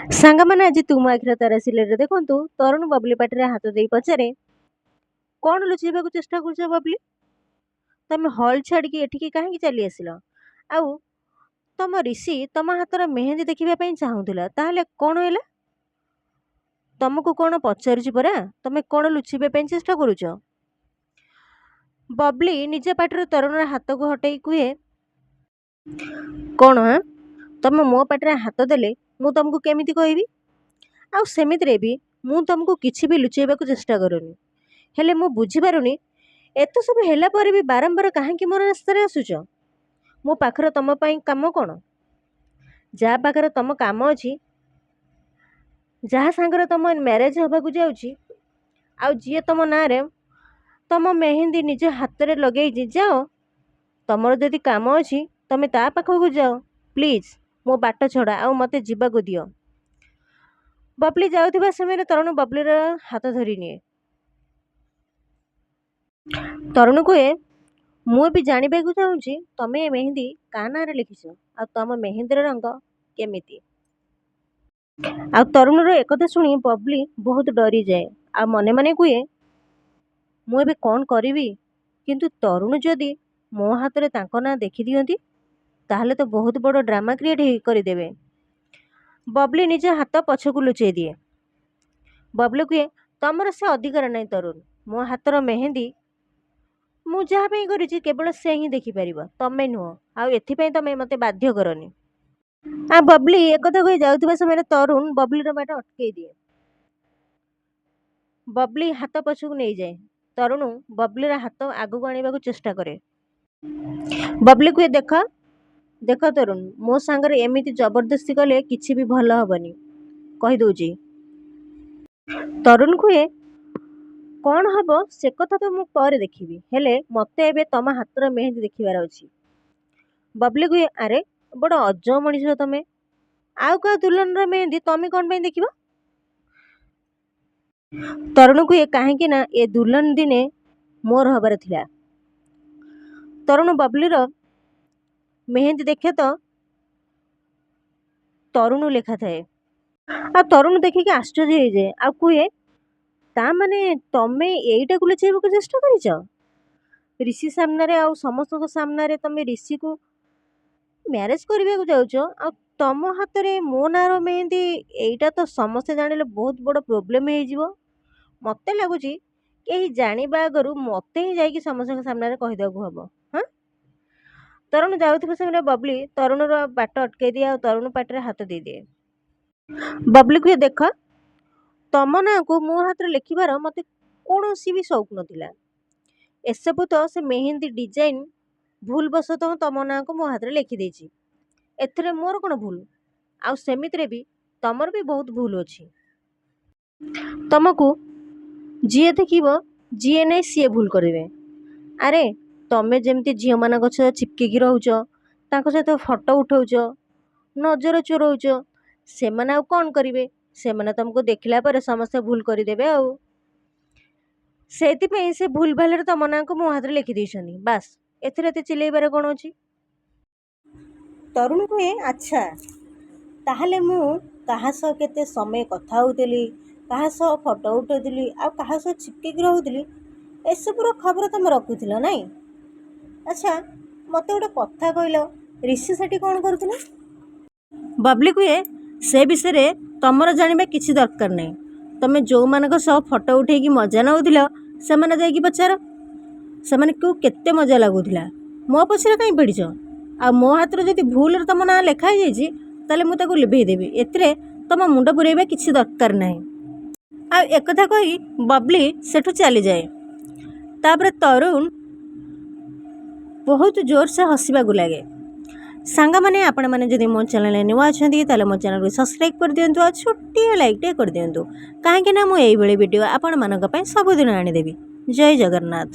ସାଙ୍ଗମାନେ ଆଜି ତୁମ ଆଖିର ତାରା ସିଲେଇରେ ଦେଖନ୍ତୁ ତରୁଣ ବବଲି ପାଟିରେ ହାତ ଦେଇ ପଚାରେ, କ'ଣ ଲୁଚେଇବାକୁ ଚେଷ୍ଟା କରୁଛ ବବଲି? ତମେ ହଲ୍ ଛାଡ଼ିକି ଏଠିକି କାହିଁକି ଚାଲି ଆସିଲ? ଆଉ ତମ ରିଷି ତମ ହାତର ମେହେନ୍ଦି ଦେଖିବା ପାଇଁ ଚାହୁଁଥିଲା, ତାହେଲେ କ'ଣ ହେଲା? ତମକୁ କ'ଣ ପଚାରୁଛି ପରା, ତମେ କ'ଣ ଲୁଚେଇବା ପାଇଁ ଚେଷ୍ଟା କରୁଛ? ବବଲି ନିଜ ପାଟିରୁ ତରୁଣର ହାତକୁ ହଟେଇ କୁହେ, କ'ଣ ତମେ ମୋ ପାଟିରେ ହାତ ଦେଲେ ମୁଁ ତମକୁ କେମିତି କହିବି? ଆଉ ସେମିତିରେ ବି ମୁଁ ତମକୁ କିଛି ବି ଲୁଚେଇବାକୁ ଚେଷ୍ଟା କରୁନି। ହେଲେ ମୁଁ ବୁଝିପାରୁନି, ଏତେ ସବୁ ହେଲା ପରେ ବି ବାରମ୍ବାର କାହିଁକି ମୋର ରାସ୍ତାରେ ଆସୁଛ? ମୋ ପାଖରେ ତମ ପାଇଁ କାମ କ'ଣ? ଯାହା ପାଖରେ ତମ କାମ ଅଛି, ଯାହା ସାଙ୍ଗରେ ତମ ମ୍ୟାରେଜ୍ ହେବାକୁ ଯାଉଛି, ଆଉ ଯିଏ ତମ ନାଁରେ ତମ ମେହେନ୍ଦି ନିଜ ହାତରେ ଲଗେଇଛି, ଯାଅ। ତମର ଯଦି କାମ ଅଛି ତମେ ତା ପାଖକୁ ଯାଅ। ପ୍ଲିଜ୍ ମୋ ବାଟ ଛଡ଼ା ଆଉ ମୋତେ ଯିବାକୁ ଦିଅ। ବବଲି ଯାଉଥିବା ସମୟରେ ତରୁଣ ବବଲିର ହାତ ଧରି ନିଏ। ତରୁଣ କୁହେ, ମୁଁ ବି ଜାଣିବାକୁ ଚାହୁଁଛି ତମେ ଏ ମେହେନ୍ଦି କାହା ନାଁରେ ଲେଖିଛ ଆଉ ତମ ମେହେନ୍ଦିର ରଙ୍ଗ କେମିତି? ଆଉ ତରୁଣର ଏକଥା ଶୁଣି ବବଲି ବହୁତ ଡରିଯାଏ ଆଉ ମନେ ମନେ କୁହେ, ମୁଁ ଏବେ କ'ଣ କରିବି? କିନ୍ତୁ ତରୁଣ ଯଦି ମୋ ହାତରେ ତାଙ୍କ ନାଁ ଦେଖିଦିଅନ୍ତି, ତାହେଲେ ତ ବହୁତ ବଡ଼ ଡ୍ରାମା କ୍ରିଏଟ୍ କରିଦେବେ। ବବଲି ନିଜ ହାତ ପଛକୁ ଲୁଚେଇ ଦିଏ। ବବଲି କୁହେ, ତମର ସେ ଅଧିକାର ନାହିଁ ତରୁଣ। ମୋ ହାତର ମେହେନ୍ଦି ମୁଁ ଯାହା ପାଇଁ କରିଛି କେବଳ ସେ ହିଁ ଦେଖିପାରିବ, ତମେ ନୁହଁ। ଆଉ ଏଥିପାଇଁ ତମେ ମୋତେ ବାଧ୍ୟ କରନି। ଆଉ ବବଲି ଏକଥା କହି ଯାଉଥିବା ସମୟରେ ତରୁଣ ବବଲିର ବାଟ ଅଟକେଇ ଦିଏ। ବବଲି ହାତ ପଛକୁ ନେଇଯାଏ। ତରୁଣ ବବଲିର ହାତ ଆଗକୁ ଆଣିବାକୁ ଚେଷ୍ଟା କରେ। ବବଲି କୁହେ, ଦେଖ ତରୁଣ, ମୋ ସାଙ୍ଗରେ ଏମିତି ଜବରଦସ୍ତି କଲେ କିଛି ବି ଭଲ ହବନି, କହିଦଉଛି। ତରୁଣ କୁହେ, କ'ଣ ହବ ସେ କଥା ତ ମୁଁ ପରେ ଦେଖିବି, ହେଲେ ମୋତେ ଏବେ ତମ ହାତର ମେହେନ୍ଦି ଦେଖିବାର ଅଛି। ବବଲି କୁହେ, ଆରେ ବଡ଼ ଅଜବ ମଣିଷ ତମେ। ଆଉ କାହା ଦୁଲ୍ହନର ମେହେନ୍ଦି ତମେ କ'ଣ ପାଇଁ ଦେଖିବ? ତରୁଣ କୁହେ, କାହିଁକି ନା ଏ ଦୁଲ୍ହନ ଦିନେ ମୋର ହବାର ଥିଲା। ତରୁଣ ବବଲିର ମେହେନ୍ଦି ଦେଖେ ତ ତରୁଣ ଲେଖା ଥାଏ। ଆଉ ତରୁଣ ଦେଖିକି ଆଶ୍ଚର୍ଯ୍ୟ ହେଇଯାଏ ଆଉ କୁହେ, ତା ମାନେ ତମେ ଏଇଟାକୁ ଲୁଚେଇବାକୁ ଚେଷ୍ଟା କରିଛ? ରିଷି ସାମ୍ନାରେ ଆଉ ସମସ୍ତଙ୍କ ସାମ୍ନାରେ ତମେ ରିଷିକୁ ମ୍ୟାରେଜ୍ କରିବାକୁ ଯାଉଛ, ଆଉ ତମ ହାତରେ ମୋ ନାଁର ମେହେନ୍ଦି, ଏଇଟା ତ ସମସ୍ତେ ଜାଣିଲେ ବହୁତ ବଡ଼ ପ୍ରୋବ୍ଲେମ୍ ହେଇଯିବ। ମୋତେ ଲାଗୁଛି କେହି ଜାଣିବା ଆଗରୁ ମୋତେ ହିଁ ଯାଇକି ସମସ୍ତଙ୍କ ସାମ୍ନାରେ କହିଦେବାକୁ ହବ। ହଁ। ତରୁଣ ଯାଉଥିବା ସମୟରେ ବବଲି ତରୁଣର ବାଟ ଅଟକେଇ ଦିଏ ଆଉ ତରୁଣ ପାଟିରେ ହାତ ଦେଇଦିଏ। ବବଲି କୁହେ, ଦେଖ, ତମ ନାଁକୁ ମୋ ହାତରେ ଲେଖିବାର ମୋତେ କୌଣସି ବି ସଉକ ନଥିଲା। ଏସବୁ ତ ସେ ମେହେନ୍ଦି ଡିଜାଇନ୍ ଭୁଲ ବଶତଃ ତମ ନାଁକୁ ମୋ ହାତରେ ଲେଖିଦେଇଛି। ଏଥିରେ ମୋର କ'ଣ ଭୁଲ? ଆଉ ସେମିତିରେ ବି ତମର ବି ବହୁତ ଭୁଲ ଅଛି। ତମକୁ ଯିଏ ଦେଖିବ, ଯିଏ ନାହିଁ ସିଏ ଭୁଲ କରିବେ। ଆରେ ତମେ ଯେମିତି ଝିଅମାନଙ୍କ ସହ ଚିପକିକି ରହୁଛ, ତାଙ୍କ ସହିତ ଫଟୋ ଉଠାଉଛ, ନଜର ଚୋରଉଛ, ସେମାନେ ଆଉ କ'ଣ କରିବେ? ସେମାନେ ତମକୁ ଦେଖିଲା ପରେ ସମସ୍ତେ ଭୁଲ କରିଦେବେ। ଆଉ ସେଇଥିପାଇଁ ସେ ଭୁଲ ଭାଲରେ ତମ ନାଁକୁ ମୋ ହାତରେ ଲେଖିଦେଇଛନ୍ତି। ବାସ୍, ଏଥିରେ ଏତେ ଚିଲେଇବାର କ'ଣ ଅଛି? ତରୁଣ କୁହେ, ଆଚ୍ଛା, ତାହେଲେ ମୁଁ କାହା ସହ କେତେ ସମୟ କଥା ହେଉଥିଲି, କାହା ସହ ଫଟୋ ଉଠାଉଥିଲି ଆଉ କାହା ସହ ଚିପକିକି ରହୁଥିଲି, ଏସବୁର ଖବର ତମେ ରଖୁଥିଲ ନାଇଁ? ଆଚ୍ଛା, ମୋତେ ଗୋଟେ କଥା କହିଲ, ରିଷି ସେଠି କ'ଣ କରୁଥିଲା? ବବଲି କୁହେ, ସେ ବିଷୟରେ ତମର ଜାଣିବା କିଛି ଦରକାର ନାହିଁ। ତମେ ଯେଉଁମାନଙ୍କ ସହ ଫଟୋ ଉଠେଇକି ମଜା ନେଉଥିଲ, ସେମାନେ ଯାଇକି ପଚାର, ସେମାନଙ୍କୁ କେତେ ମଜା ଲାଗୁଥିଲା। ମୋ ପଛରେ କାହିଁ ପଡ଼ିଛ? ଆଉ ମୋ ହାତରେ ଯଦି ଭୁଲରେ ତମ ନାଁ ଲେଖା ହେଇଯାଇଛି, ତାହେଲେ ମୁଁ ତାକୁ ଲିଭେଇ ଦେବି। ଏଥିରେ ତମ ମୁଣ୍ଡ ପୁରେଇବା କିଛି ଦରକାର ନାହିଁ। ଆଉ ଏକଥା କହି ବବଲି ସେଠୁ ଚାଲିଯାଏ। ତାପରେ ତରୁଣ ବହୁତ ଜୋରସେ ହସିବାକୁ ଲାଗେ। ସାଙ୍ଗମାନେ, ଆପଣମାନେ ଯଦି ମୋ ଚ୍ୟାନେଲରେ ନୂଆ ଅଛନ୍ତି ତାହେଲେ ମୋ ଚ୍ୟାନେଲକୁ ସବସ୍କ୍ରାଇବ୍ କରିଦିଅନ୍ତୁ ଆଉ ଛୋଟିଆ ଲାଇକ୍ଟେ କରିଦିଅନ୍ତୁ, କାହିଁକି ନା ମୁଁ ଏଇଭଳି ଭିଡ଼ିଓ ଆପଣମାନଙ୍କ ପାଇଁ ସବୁଦିନ ଆଣିଦେବି। ଜୟ ଜଗନ୍ନାଥ।